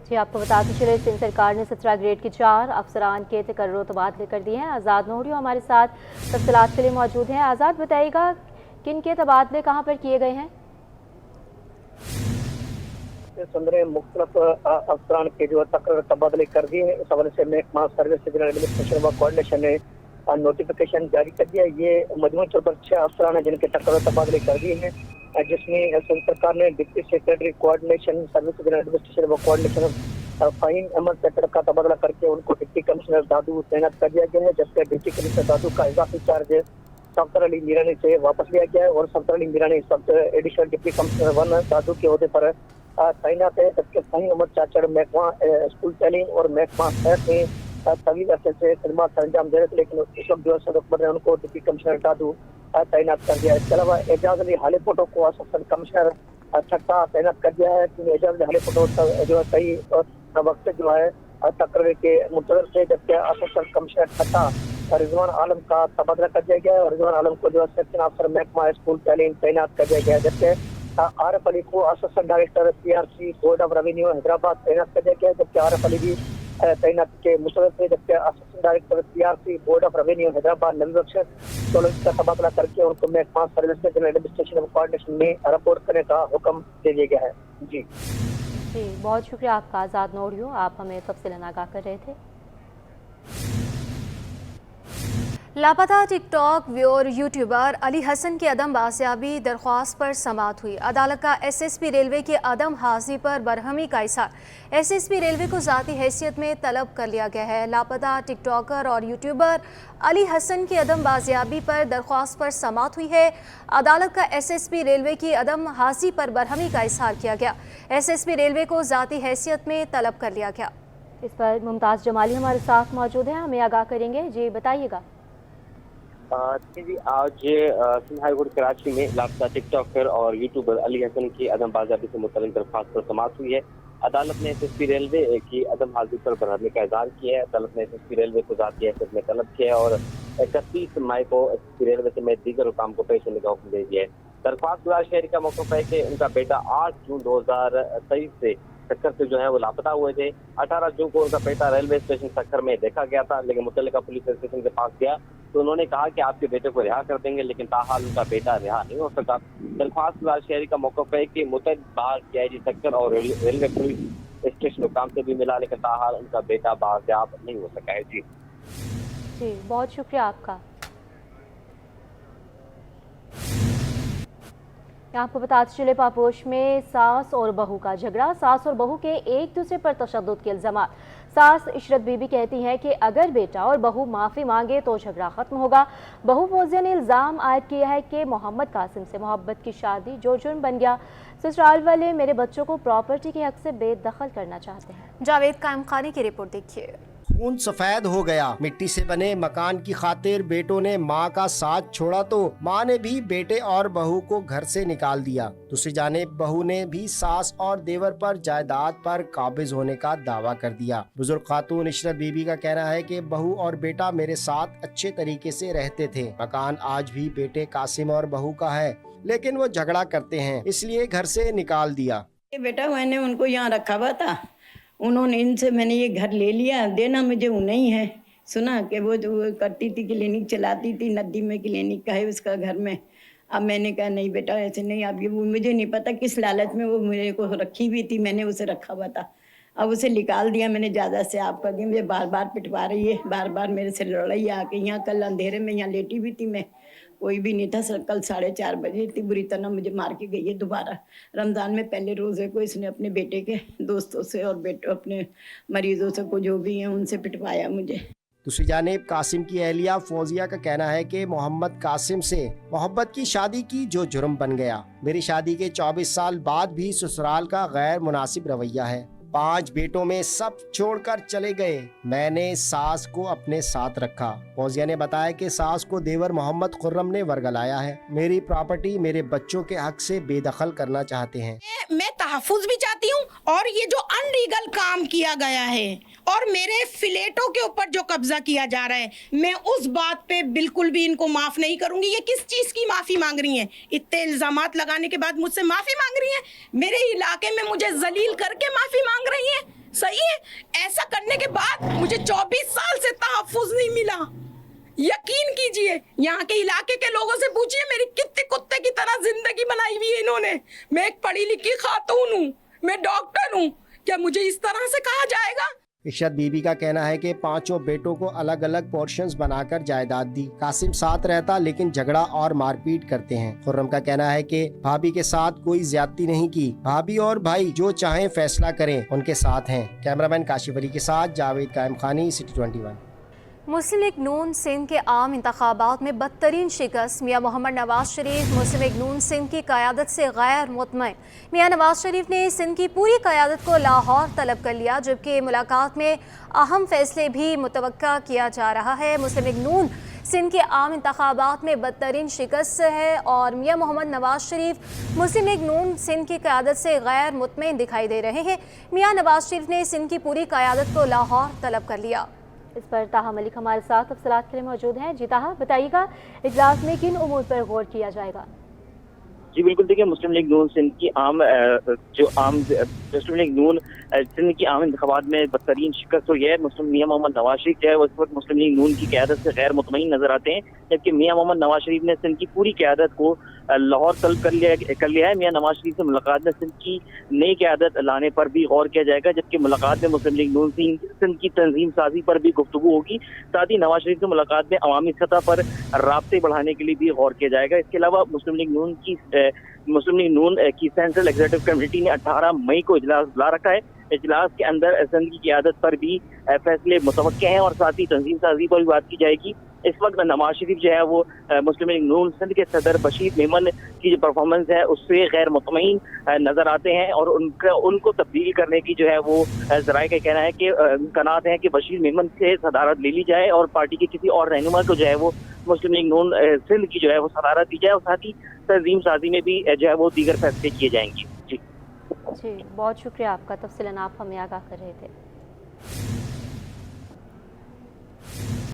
जी, आपको बताते चले सिंध सरकार ने 17 ग्रेड के 4 अफसरान के तकर्रुर तबादले कर दिए हैं। आज़ाद नोहरियो हमारे साथ तफसीलात के लिए मौजूद हैं। आज़ाद, बताइएगा किन के तबादले कहाँ पर किए गए हैं? मुख्तलिफ अफसरान के जो तकर्रुर तबादले कर दिए हैं, इस हवाले से महकमा सर्विस जनरल एडमिनिस्ट्रेशन व कोऑर्डिनेशन ने नोटिफिकेशन जारी कर दिया। ये मजमूई तौर पर 6 अफसरान हैं जिनके तकर्रुर तबादले कर दिए हैं, जिसमें सिंध सरकार ने deputy secretary coordination service general administration व कोऑर्डिनेशन फ़हीम अहमद सेक्टर का तबादला करके उनको डिप्टी कमिश्नर दादू तैनात कर दिया गया है, जबकि डिप्टी कमिश्नर दादू का इजाफी चार्ज सफ्तर अली मीरानी से वापस लिया गया है और Safdar Ali Mirani additional deputy commissioner 1 दादू के अहदे पर तैनात है, जबकि फ़हीम अहमद चाचड़ महकमा स्कूल तालीम और महकमा सेहत में तवील अरसे से खिदमत अंजाम दे रहे थे, लेकिन इस वक्त जो है ने उनको डिप्टी कमिश्नर दादू तैनात कर दिया है। इसके अलावा एजाज अली हालेपोटो को असिस्टेंट कमिश्नर ठट्टा तैनात कर दिया है, क्योंकि एजाज अली हालेपोटो जो है कई वक्त जो है तकर्री के मुंतज़र थे, जबकि असिस्टेंट कमिश्नर ठट्टा रिजवान आलम का तबादला कर दिया गया है और रिजवान आलम को जो है सेक्शन अफसर महकमा स्कूल तालीम तैनात कर दिया गया है, जबकि आरिफ अली को assistant director PRC board of revenue Hyderabad तैनात कर दिया गया है, जबकि आरिफ अली भी तैनात के मुतलक थे, जबकि assistant director PRC board of revenue Hyderabad नबी बख्श सोलंकी का तबादला करके उनको महकमा सर्विस जनरल एडमिनिस्ट्रेशन व कोऑर्डिनेशन में रिपोर्ट करने का हुक्म दे दिया गया है। जी, बहुत शुक्रिया आपका आज़ाद नोहरियो, आप हमें तफसीलन आगाह कर रहे थे। लापता TikTok viewer YouTuber Ali Hasan की अदम बाजियाबी दरख्वास्त पर समाअत हुई। अदालत का SSP रेलवे की अदम हाजिरी पर बरहमी का इज़हार। SSP रेलवे को ज़ाती हैसियत में तलब कर लिया गया है। लापता टिकटॉकर और यूट्यूबर अली हसन की अदम बाजियाबी पर दरख्वास्त पर समाअत हुई है। अदालत का SSP रेलवे की अदम हाजिरी पर बरहमी का इज़हार किया गया। SSP रेलवे को ज़ाती हैसियत में तलब कर लिया गया। इस पर मुमताज़ जमाली हमारे साथ मौजूद हैं, हमें आगाह करेंगे। जी, बताइएगा। जी, आज सिंध हाई कोर्ट कराची में लापता टिकटॉकर और यूट्यूबर अली हसन की अदम बाज़ाबी से मुतल्लिक़ दरख्वास्त पर समाअत हुई है। अदालत ने एसएसपी रेलवे की अदम हाजिर पर बरहमी का इजहार किया है। अदालत ने एसएसपी रेलवे को ज़ाती हैसियत में तलब किया है और 31 मई को एसएसपी रेलवे समेत दीगर हुकाम को पेश होने का हुक्म दे दिया है। दरख्वास्त गुजार शहरी का मौक़िफ़ है कि उनका बेटा 8 जून 2023 से सक्खर से जो है वो लापता हुए थे। 18 जून को उनका बेटा रेलवे स्टेशन सक्खर में देखा गया था, लेकिन मुतल्लिका पुलिस स्टेशन के पास गया तो उन्होंने कहा कि आपके बेटे को रिहा कर देंगे, लेकिन ताहाल उनका बेटा रिहा नहीं हो सका। दरख्वास्त गुजार शहरी का मौक़िफ़ है कि मुतअद्दिद बार DIG सक्खर और रेलवे पुलिस स्टेशन हुकाम से भी मिला, लेकिन ताहाल उनका बेटा बाजियाब नहीं हो सका है। जी बहुत शुक्रिया आपका। आपको बताते चले पापोश में सास और बहू का झगड़ा। सास और बहू के एक दूसरे पर तशद्दुद के इल्जाम। सास इशरत बीबी कहती हैं कि अगर बेटा और बहू माफ़ी मांगे तो झगड़ा ख़त्म होगा। बहू फौजिया ने इल्ज़ाम आयद किया है कि मोहम्मद कासिम से मोहब्बत की शादी जो जुर्म बन गया। ससुराल वाले मेरे बच्चों को प्रॉपर्टी के हक से बेदखल करना चाहते हैं। जावेद कायमखानी की रिपोर्ट देखिए। खून सफेद हो गया। मिट्टी से बने मकान की खातिर बेटों ने मां का साथ छोड़ा तो मां ने भी बेटे और बहू को घर से निकाल दिया। दूसरी जानिब बहू ने भी सास और देवर पर जायदाद पर काबिज होने का दावा कर दिया। बुजुर्ग खातून इशरत बीबी का कहना है कि बहू और बेटा मेरे साथ अच्छे तरीके से रहते थे। मकान आज भी बेटे कासिम और बहू का है, लेकिन वो झगड़ा करते हैं, इसलिए घर से निकाल दिया। बेटा मैंने उनको यहाँ रखा हुआ था, उन्होंने इनसे मैंने ये घर ले लिया। देना मुझे नहीं है। सुना कि वो जो करती थी क्लिनिक चलाती थी, नदी में क्लिनिक का है उसका घर में। अब मैंने कहा नहीं बेटा ऐसे नहीं। अब ये मुझे नहीं पता किस लालच में वो मेरे को रखी हुई थी, मैंने उसे रखा हुआ था। अब उसे निकाल दिया मैंने ज़्यादा से। आप कर दिया। मुझे बार बार पिटवा रही है, बार बार मेरे से लड़ रही है आके। यहाँ कल अंधेरे में यहाँ लेटी भी थी मैं, कोई भी नहीं था सर। कल 4:30 बजे इतनी बुरी तरह मुझे मार के गई है दोबारा। रमज़ान में पहले रोज़े को इसने अपने बेटे के दोस्तों से और बेटे अपने मरीजों से को जो भी हैं उनसे पिटवाया मुझे। दूसरी जानिब कासिम की अहलिया फौजिया का कहना है कि मोहम्मद कासिम से मोहब्बत की शादी की जो जुर्म बन गया। मेरी शादी के 24 साल बाद भी ससुराल का गैर मुनासिब रवैया है। 5 बेटों में सब छोड़कर चले गए। मैंने सास को अपने साथ रखा। फौजिया ने बताया कि सास को देवर मोहम्मद खुर्रम ने वर्गलाया है। मेरी प्रॉपर्टी मेरे बच्चों के हक से बेदखल करना चाहते हैं। मैं तहफ़्फ़ुज़ भी चाहती हूँ और ये जो अनलीगल काम किया गया है और मेरे फ्लैटों के ऊपर जो कब्जा किया जा रहा है, मैं उस बात पे बिल्कुल भी इनको माफ़ नहीं करूँगी। ये किस चीज़ की माफ़ी मांग रही हैं? इतने इल्ज़ामात लगाने के बाद मुझसे माफ़ी मांग रही हैं। मेरे इलाके में मुझे जलील करके माफ़ी मांग रही हैं। सही है? ऐसा करने के बाद मुझे 24 साल से तहफ़्फ़ुज़ नहीं मिला। यकीन कीजिए, यहाँ के इलाके के लोगों से पूछिए, मेरी कितने कुत्ते की तरह जिंदगी बनाई हुई है इन्होंने। मैं एक पढ़ी लिखी खातून हूँ, मैं डॉक्टर हूँ, क्या मुझे इस तरह से कहा जाएगा? इशरत बीबी का कहना है कि 5 बेटों को अलग अलग पोर्शंस बनाकर जायदाद दी। कासिम साथ रहता लेकिन झगड़ा और मारपीट करते हैं। खुर्रम का कहना है कि भाभी के साथ कोई ज्यादती नहीं की। भाभी और भाई जो चाहें फैसला करें, उनके साथ हैं। कैमरामैन काशिफ अली के साथ जावेद कायमखानी, सिटी 21। मुस्लिम लीग नून सिंध के आम इंतखाबात में बदतरीन शिकस्त। मियां मोहम्मद नवाज शरीफ मुस्लिम लीग नून सिंध की क़यादत से गैर मुतमईन। मियां नवाज शरीफ ने सिंध की पूरी क़यादत को लाहौर तलब कर लिया, जबकि मुलाकात में अहम फैसले भी मुतवक्का किया जा रहा है। मुस्लिम लीग नून सिंध के आम इंतखाबात में बदतरीन शिकस्त है और मियां मोहम्मद नवाज शरीफ मुस्लिम लीग नून सिंध की क़यादत से गैर मुतमईन दिखाई दे रहे हैं। मियां नवाज शरीफ ने सिंध की पूरी क़यादत को लाहौर तलब कर लिया। इस पर ताहा मलिक हमारे साथ तफसीलात के लिए मौजूद हैं। जी ताहा, बताइएगा इजलास में किन उमूर पर गौर किया जाएगा? जी बिल्कुल, देखिए मुस्लिम लीग नून सिंध की मुस्लिम लीग नून सिंध की आम इंतखाबात में बदतरीन शिकस्त हुई है। मियां मोहम्मद नवाज शरीफ जो है वो इस वक्त मुस्लिम लीग नून की क़यादत से गैर मुतमईन नजर आते हैं, जबकि मियां मोहम्मद नवाज शरीफ ने सिंध की पूरी क़यादत को लाहौर तलब कर लिया है। मियां नवाज शरीफ से मुलाकात में सिंध की नई क़यादत लाने पर भी गौर किया जाएगा, जबकि मुलाकात में मुस्लिम लीग नून सिंध की तंजीम साजी पर भी गुफ्तगू होगी। साथ ही नवाज शरीफ से मुलाकात में अवामी सतह पर राब्ते बढ़ाने के लिए भी गौर किया जाएगा। इसके अलावा मुस्लिम लीग नून की सेंट्रल एग्जीक्यूटिव कमेटी ने 18 मई को इजलास बुला रखा है। इजलास के अंदर सिंध की क़यादत पर भी फैसले मुतवक्के हैं और साथ ही तंजीम साजी पर भी बात की जाएगी। इस वक्त नवाज शरीफ जो है वो मुस्लिम लीग नून सिंध के सदर बशीर मेमन की जो परफॉर्मेंस है उससे गैर मुतमईन नजर आते हैं और उनको तब्दील करने की जो है वो ज़राए का कहना है कि इम्कानात हैं कि बशीर मेमन से सदारत ले ली जाए और पार्टी के किसी और रहनुमा को जो है वो मुस्लिम लीग नून सिंध की जो है वो सदारत दी जाए और साथ ही तंजीम साजी में भी जो है वो दीगर फैसले किए जाएंगे। जी जी, बहुत शुक्रिया आपका, तफसीलन आप हमें आगाह कर रहे थे।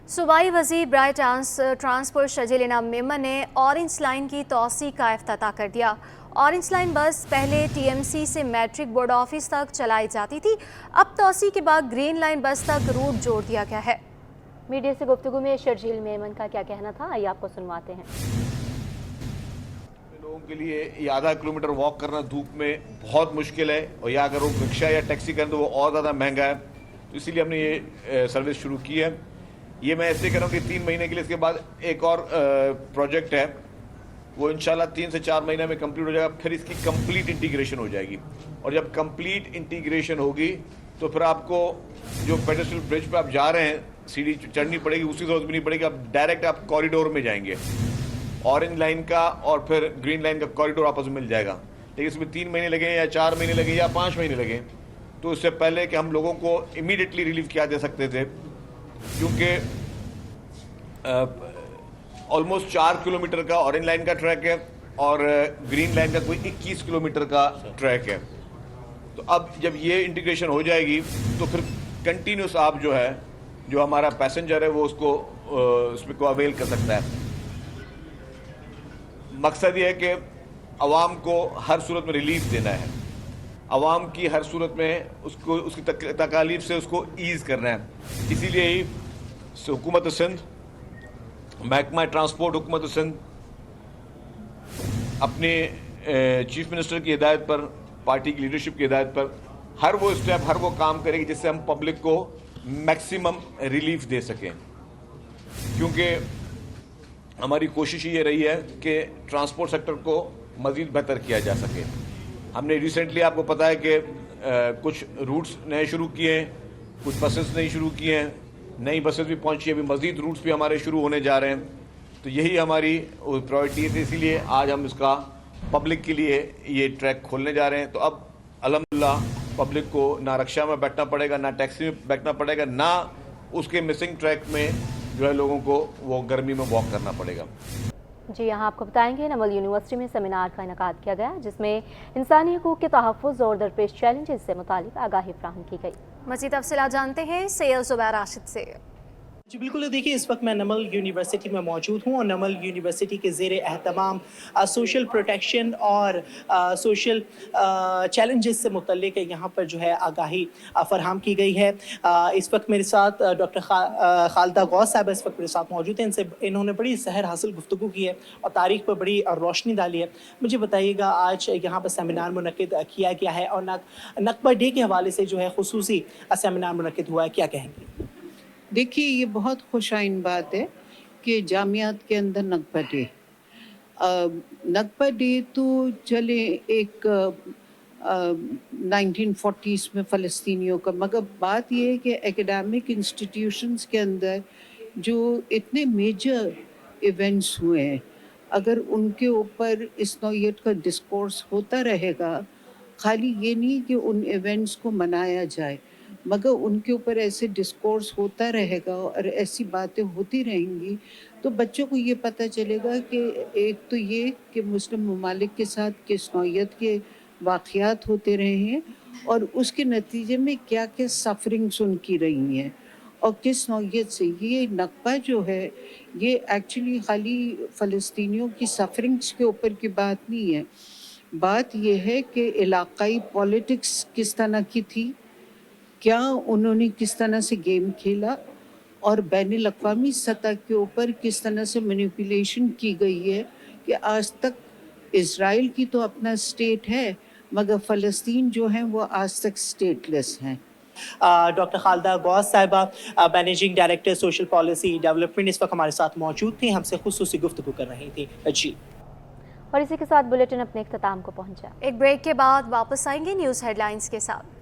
सूबाई वज़ीर बराए ट्रांसपोर्ट शजील मेमन ने ऑरेंज लाइन की तोसी का इफ्तिताह कर दिया। ऑरेंज लाइन बस पहले TMC से मैट्रिक बोर्ड ऑफिस तक चलाई जाती थी, अब तोसी के बाद ग्रीन लाइन बस तक रूट जोड़ दिया गया है। मीडिया से गुफ्तगू में शजील मेमन का क्या कहना था, आइए आपको सुनवाते हैं। लोगों के लिए ये आधा किलोमीटर वॉक करना धूप में बहुत मुश्किल है, और या अगर वो रिक्शा या टैक्सी करें तो वो और ज़्यादा महंगा है, तो इसीलिए हमने ये सर्विस शुरू की है। ये मैं ऐसे कर रहा हूँ कि 3 महीने के लिए, इसके बाद एक और प्रोजेक्ट है, वो इंशाल्लाह 3 से 4 महीने में कंप्लीट हो जाएगा, फिर इसकी कंप्लीट इंटीग्रेशन हो जाएगी। और जब कंप्लीट इंटीग्रेशन होगी तो फिर आपको जो पेडेस्ट्रियल ब्रिज पे आप जा रहे हैं सीढ़ी चढ़नी पड़ेगी, उसी जरूरत भी नहीं पड़ेगी, आप डायरेक्ट आप कॉरिडोर में जाएंगे। ऑरेंज लाइन का और फिर ग्रीन लाइन का कॉरिडोर आपस में मिल जाएगा। लेकिन इसमें 3 महीने लगे या 4 महीने लगे या 5 महीने लगे, तो इससे पहले कि हम लोगों को इमीडिएटली रिलीफ किया जा सकते थे, क्योंकि ऑलमोस्ट 4 किलोमीटर का ऑरेंज लाइन का ट्रैक है और ग्रीन लाइन का कोई 21 किलोमीटर का ट्रैक है। तो अब जब ये इंटीग्रेशन हो जाएगी तो फिर कंटिन्यूस आप जो है, जो हमारा पैसेंजर है वो उसको उसमें को अवेल कर सकता है। मकसद ये है कि आवाम को हर सूरत में रिलीफ देना है, आवाम की हर सूरत में उसको उसकी तकालीफ से उसको ईज़ करना है। इसीलिए ही हुकूमत सिंध, महकमा ट्रांसपोर्ट हुकूमत सिंध अपने चीफ मिनिस्टर की हिदायत पर, पार्टी की लीडरशिप की हिदायत पर हर वो स्टेप, हर वो काम करेगी जिससे हम पब्लिक को मैक्सिमम रिलीफ दे सकें। क्योंकि हमारी कोशिश ये रही है कि ट्रांसपोर्ट सेक्टर को मज़ीद बेहतर किया जा सके। हमने रिसेंटली, आपको पता है कि कुछ रूट्स नए शुरू किए हैं, कुछ बसेस नई शुरू किए हैं, नई बसेस भी पहुंची, अभी मज़ीद रूट्स भी हमारे शुरू होने जा रहे हैं। तो यही हमारी प्रायोरिटी है, इसीलिए आज हम इसका पब्लिक के लिए ये ट्रैक खोलने जा रहे हैं। तो अब अल्हम्दुलिल्लाह पब्लिक को ना रिक्शा में बैठना पड़ेगा, ना टैक्सी में बैठना पड़ेगा, ना उसके मिसिंग ट्रैक में जो है लोगों को वो गर्मी में वॉक करना पड़ेगा। जी, यहाँ आपको बताएंगे नमल यूनिवर्सिटी में सेमिनार का इनेकाद किया गया, जिसमें इंसानी हकूक़ के तहफ़्फ़ुज़ और दरपेश चैलेंजेस से मुतालिक आगाही फ्राहम की गई। मज़ीद तफ़सीलात जानते हैं सैयद ज़ुबैर राशिद से। जी बिल्कुल, देखिए इस वक्त मैं नमल यूनिवर्सिटी में मौजूद हूँ और नमल यूनिवर्सिटी के ज़ेर एहतमाम सोशल प्रोटेक्शन और सोशल चैलेंजेस से मुतल्लिक यहाँ पर जो है आगाही फरहम की गई है। इस वक्त मेरे साथ डॉक्टर खालिदा गौस साहब इस वक्त मेरे साथ मौजूद हैं। इन्होंने बड़ी सहर हासिल गुफ्तगू की है और तारीख पर बड़ी रोशनी डाली है। मुझे बताइएगा, आज यहाँ पर सेमिनार मुनक़िद किया गया है और नकबा डे के हवाले से जो है खुसूसी सेमिनार मुनक़िद हुआ है, क्या कहेंगे? देखिए, ये बहुत खुशाइन बात है कि जामियात के अंदर नकबा डे तो चले एक 1940s में फ़लस्तीनियों का, मगर बात ये है कि एकेडमिक इंस्टीट्यूशंस के अंदर जो इतने मेजर इवेंट्स हुए हैं, अगर उनके ऊपर इस नौइयत का डिस्कोर्स होता रहेगा, खाली ये नहीं कि उन इवेंट्स को मनाया जाए, मगर उनके ऊपर ऐसे डिस्कोर्स होता रहेगा और ऐसी बातें होती रहेंगी, तो बच्चों को ये पता चलेगा कि एक तो ये कि मुस्लिम ममालिक के साथ किस नौइयत के वाक़यात होते रहे हैं और उसके नतीजे में क्या क्या सफरिंग्स उनकी रही हैं और किस नौइयत से। ये नकबा जो है ये एक्चुअली खाली फ़लस्तीनियों की सफरिंग्स के ऊपर की बात नहीं है, बात ये है कि इलाक़ाई पॉलिटिक्स किस तरह की थी, क्या उन्होंने किस तरह से गेम खेला और बैनुल अक़वामी सतह के ऊपर किस तरह से मैनिपुलेशन की गई है कि आज तक इज़राइल की तो अपना स्टेट है मगर फ़लस्तीन जो है वो आज तक स्टेटलेस हैं। डॉक्टर खालिदा गौस साहिबा, managing director social policy development, इस वक्त हमारे साथ मौजूद थी, हमसे खुसूसी गुफ्तगू कर रही थी। जी, और इसी के साथ बुलेटिन अपने इख्तिताम को पहुंचा। एक ब्रेक के बाद वापस आएंगे न्यूज़ हेडलाइंस के साथ।